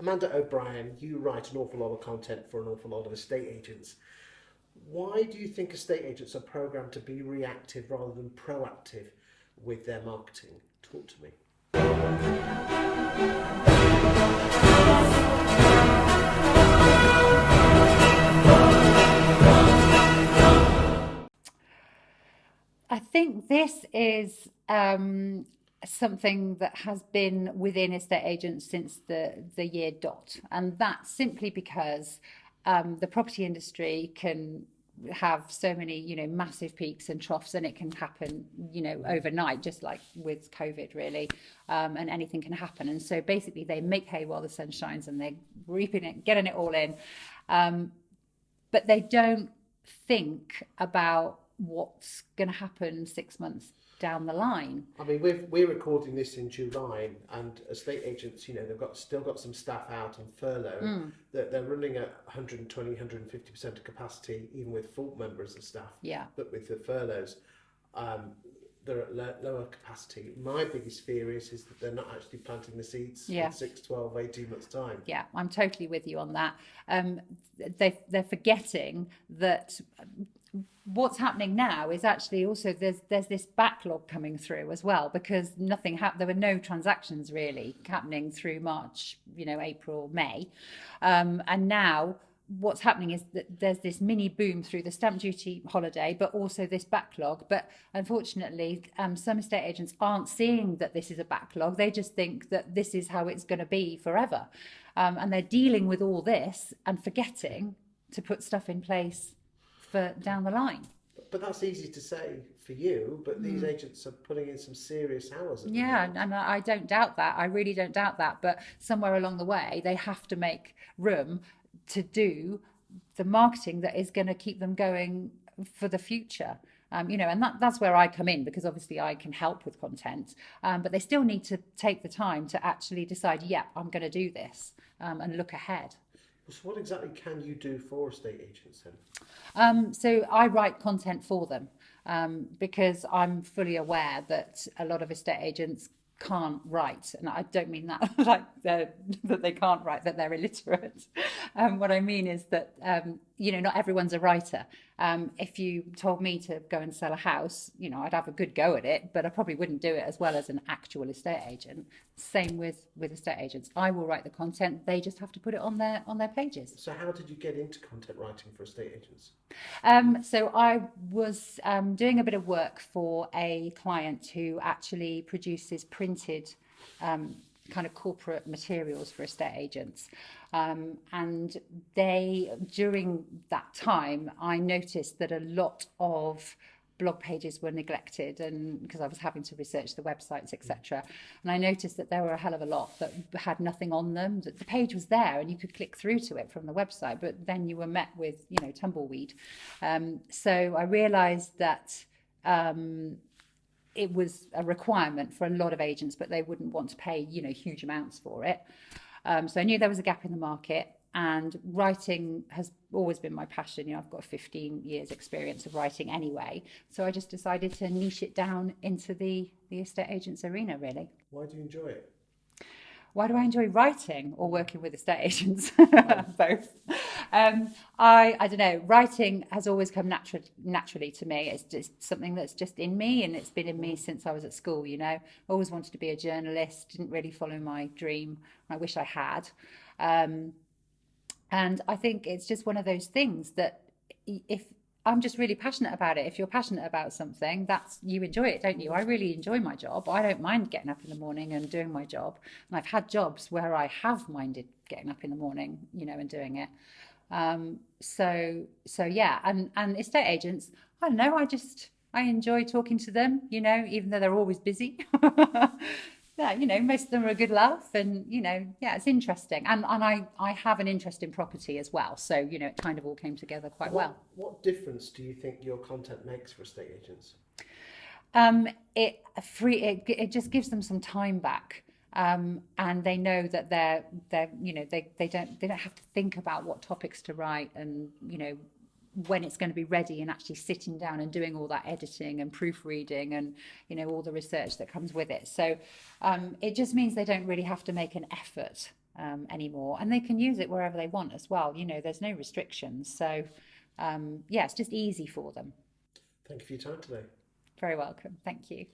Amanda O'Brien, you write an awful lot of content for an awful lot of estate agents. Why do you think estate agents are programmed to be reactive rather than proactive with their marketing? Talk to me. I think this is something that has been within estate agents since the year dot. And that's simply because the property industry can have so many, massive peaks and troughs, and it can happen, overnight, just like with COVID, really. And anything can happen. And so basically they make hay while the sun shines, and they're reaping it, getting it all in. But they don't think about what's going to happen 6 months down the line. I mean, we're recording this in July, and estate agents, they've still got some staff out on furlough. They're running at 120, 150% of capacity, even with full members of staff. Yeah. But with the furloughs, they're at lower capacity. My biggest fear is that they're not actually planting the seeds in 6, 12, 18 months' time. Yeah, I'm totally with you on that. They're forgetting that what's happening now is actually also there's this backlog coming through as well, because there were no transactions really happening through March, April, May, and now what's happening is that there's this mini boom through the stamp duty holiday, but also this backlog. But unfortunately, some estate agents aren't seeing that this is a backlog. They just think that this is how it's going to be forever, and they're dealing with all this and forgetting to put stuff in place for down the line. But that's easy to say for you, but these agents are putting in some serious hours. And I don't doubt that. I really don't doubt that. But somewhere along the way, they have to make room to do the marketing that is going to keep them going for the future. And that's where I come in, because obviously I can help with content, but they still need to take the time to actually decide, I'm going to do this, and look ahead. So what exactly can you do for estate agents then? So I write content for them, because I'm fully aware that a lot of estate agents can't write, and I don't mean that like that they can't write, that they're illiterate. What I mean is that not everyone's a writer. If you told me to go and sell a house, I'd have a good go at it, but I probably wouldn't do it as well as an actual estate agent. Same with estate agents. I will write the content, they just have to put it on their pages. So how did you get into content writing for estate agents? So I was doing a bit of work for a client who actually produces printed kind of corporate materials for estate agents. And during that time, I noticed that a lot of blog pages were neglected, and because I was having to research the websites, etc. And I noticed that there were a hell of a lot that had nothing on them. That the page was there and you could click through to it from the website, but then you were met with, tumbleweed. So I realized that it was a requirement for a lot of agents, but they wouldn't want to pay, huge amounts for it. So I knew there was a gap in the market, and writing has always been my passion. I've got 15 years experience of writing anyway. So I just decided to niche it down into the estate agents arena, really. Why do you enjoy it? Why do I enjoy writing or working with estate agents? Both. I don't know. Writing has always come naturally to me. It's just something that's just in me, and it's been in me since I was at school. Always wanted to be a journalist. Didn't really follow my dream. I wish I had. And I think it's just one of those things that if I'm just really passionate about it. If you're passionate about something, you enjoy it, don't you? I really enjoy my job. I don't mind getting up in the morning and doing my job. And I've had jobs where I have minded getting up in the morning, and doing it. So yeah. And estate agents, I don't know, I enjoy talking to them, even though they're always busy. Yeah, most of them are a good laugh, and it's interesting, and I have an interest in property as well, so it kind of all came together quite well. What difference do you think your content makes for estate agents? It just gives them some time back, and they know that they don't have to think about what topics to write, and when it's going to be ready, and actually sitting down and doing all that editing and proofreading and all the research that comes with it. So it just means they don't really have to make an effort anymore, and they can use it wherever they want as well. You know, there's no restrictions. So, yeah, it's just easy for them. Thank you for your time today. Very welcome. Thank you.